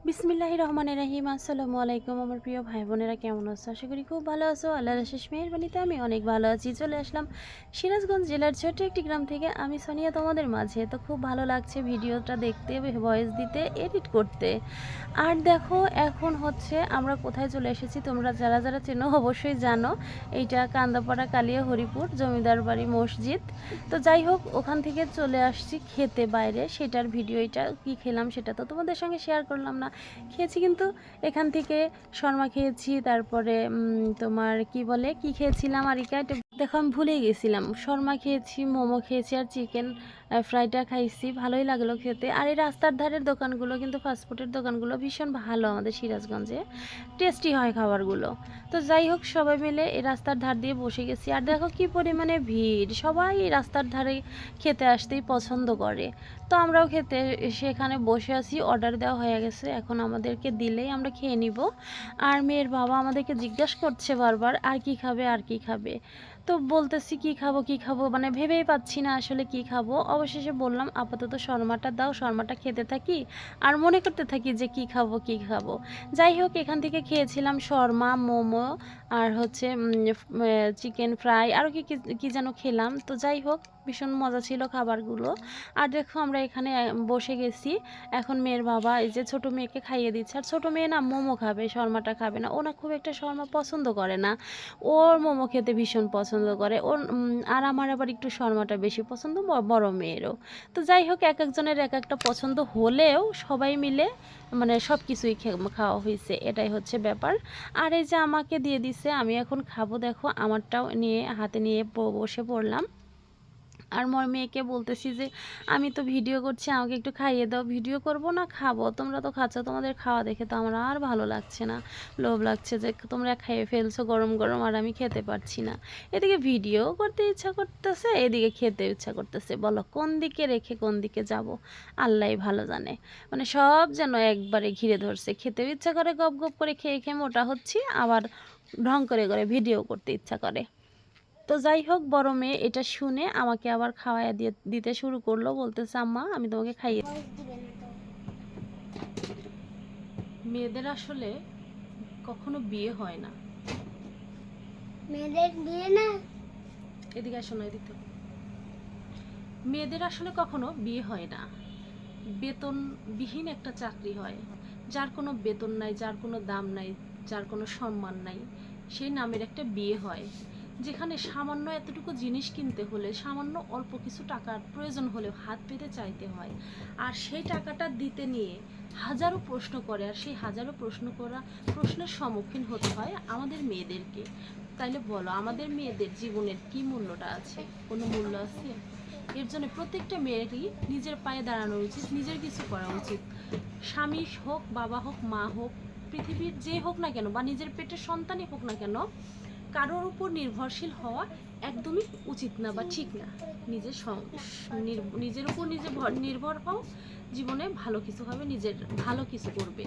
বিসমিল্লাহির রহমানির রহিম। আসসালামু আলাইকুম আমার প্রিয় ভাই বোনেরা, কেমন আছো? আশা করি খুব ভালো আছো। আল্লাহর অশেষ মেহেরবানিতে আমি অনেক ভালো আছি। চলে আসলাম সিরাজগঞ্জ জেলার ছোট্ট একটি গ্রাম থেকে। আমি সোনিয়া তোমাদের মাঝে। তো খুব ভালো লাগছে ভিডিওটা দেখতে, ভয়েস দিতে, এডিট করতে। আর দেখো এখন হচ্ছে আমরা কোথায় চলে এসেছি, তোমরা যারা যারা চেনো অবশ্যই জানো। এইটা কান্দাপাড়া কালিয়া হরিপুর জমিদার বাড়ি মসজিদ। তো যাই হোক, ওখান থেকে চলে আসছি খেতে বাইরে। সেটার ভিডিও, এটা কী খেলাম সেটা তো তোমাদের সঙ্গে শেয়ার করলাম না। খেয়েছি কিন্তু এখান থেকে শর্মা খেয়েছি, তারপরে তোমার কি বলে কি খেয়েছিলাম আরিকা, এটা দেখো আমি ভুলেই গেছিলাম। শর্মা খেয়েছি, মোমো খেয়েছি, আর চিকেন ফ্রাইটা খাইছি। ভালোই লাগলো খেতে। আর এই রাস্তার ধারের দোকানগুলো কিন্তু, ফাস্টফুডের দোকানগুলো ভীষণ ভালো আমাদের সিরাজগঞ্জে, টেস্টি হয় খাবারগুলো। তো যাই হোক, সবাই মিলে এই রাস্তার ধার দিয়ে বসে গেছি। আর দেখো কি পরিমাণে ভিড়, সবাই এই রাস্তার ধারে খেতে আসতেই পছন্দ করে। তো আমরাও খেতে সেখানে বসে আছি। অর্ডার দেওয়া হয়ে গেছে, এখন আমাদেরকে দিলেই আমরা খেয়ে নিব। আর মেয়ের বাবা আমাদেরকে জিজ্ঞাসা করছে বারবার আর কি খাবে, আর কি খাবে। তো বলতেছি কি খাবো কি খাবো, মানে ভেবেই পাচ্ছি না আসলে কি খাবো। অবশেষে বললাম আপাতত শর্মাটা দাও, শর্মাটা খেতে থাকি আর মনে করতে থাকি যে কি খাবো কি খাবো। যাই হোক, এখান থেকে খেয়েছিলাম শর্মা, মোমো, আর হচ্ছে চিকেন ফ্রাই, আরও কি কি যেন খেলাম। তো যাই হোক, ভীষণ মজা ছিল খাবারগুলো। আর দেখো আমরা এখানে বসে গেছি। এখন মেয়ের বাবা এই যে ছোটো মেয়েকে খাইয়ে দিচ্ছে। আর ছোটো মেয়ে না মোমো খাবে, শর্মাটা খাবে না। ও না খুব একটা শর্মা পছন্দ করে না, ওর মোমো খেতে ভীষণ পছন্দ করে ওর। আর আমার আবার একটু শর্মাটা বেশি পছন্দ, বড় মেয়েরও। তো যাই হোক, এক একজনের এক একটা পছন্দ হলেও সবাই মিলে মানে সব কিছুই খাওয়া হয়েছে, এটাই হচ্ছে ব্যাপার। আর এই যে আমাকে দিয়ে দিছে, আমি এখন খাবো। দেখো আমারটাও নিয়ে হাতে নিয়ে বসে পড়লাম। আর মোর মেয়েকে বলতেছি যে আমি তো ভিডিও করছি, আমাকে একটু খাইয়ে দাও। ভিডিও করব না, খাবো। তোমরা তো খাচ্ছ, তোমাদের খাওয়া দেখে তো আমার আর ভালো লাগছে না, লোভ লাগছে যে তোমরা খাইয়ে ফেলছো গরম গরম আর আমি খেতে পারছি না। এদিকে ভিডিও করতে ইচ্ছা করতেছে, এদিকে খেতে ইচ্ছা করতেছে। বলো কোন দিকে রেখে কোন দিকে যাব, আল্লাহই ভালো জানে। মানে সব যেন একবারে ঘিরে ধরছে। খেতেও ইচ্ছা করে, গপ গপ করে খেয়ে খেয়ে মোটা হচ্ছি, আবার ঢং করে করে ভিডিও করতে ইচ্ছা করে। তো যাই হোক, বড় মেয়ে এটা শুনে আমাকে আবার খাওয়াইয়া দিতে শুরু করলো। বলতেছে আম্মা আমি তোমাকে খাইয়ে। মেয়েদের আসলে কখনো বিয়ে হয় না। মেয়েদের বিয়ে না। এদিকে আসো না, এদিক থেকে। মেয়েদের আসলে কখনো বিয়ে হয় না, বেতনবিহীন একটা চাকরি হয়। যার কোনো বেতন নাই, যার কোনো দাম নাই, যার কোনো সম্মান নাই, সেই নামের একটা বিয়ে হয়। যেখানে সামান্য এতটুকু জিনিস কিনতে হলে, সামান্য অল্প কিছু টাকার প্রয়োজন হলেও হাত পেতে চাইতে হয়। আর সেই টাকাটা দিতে নিয়ে হাজারো প্রশ্ন করে, আর সেই হাজারো প্রশ্নের সম্মুখীন হতে হয় আমাদের মেয়েদেরকে। তাইলে বলো, আমাদের মেয়েদের জীবনের কি মূল্যটা আছে? কোনো মূল্য আছে? এর জন্য প্রত্যেকটা মেয়েরই নিজের পায়ে দাঁড়ানো উচিত, নিজের কিছু করা উচিত। স্বামী হোক, বাবা হোক, মা হোক, পৃথিবীর যে হোক না কেন, বা নিজের পেটের সন্তানই হোক না কেন, কারোর উপর নির্ভরশীল হওয়া একদমই উচিত না বা ঠিক না। নিজের উপর নিজে নির্ভর হও, জীবনে ভালো কিছু হবে, নিজের ভালো কিছু করবে।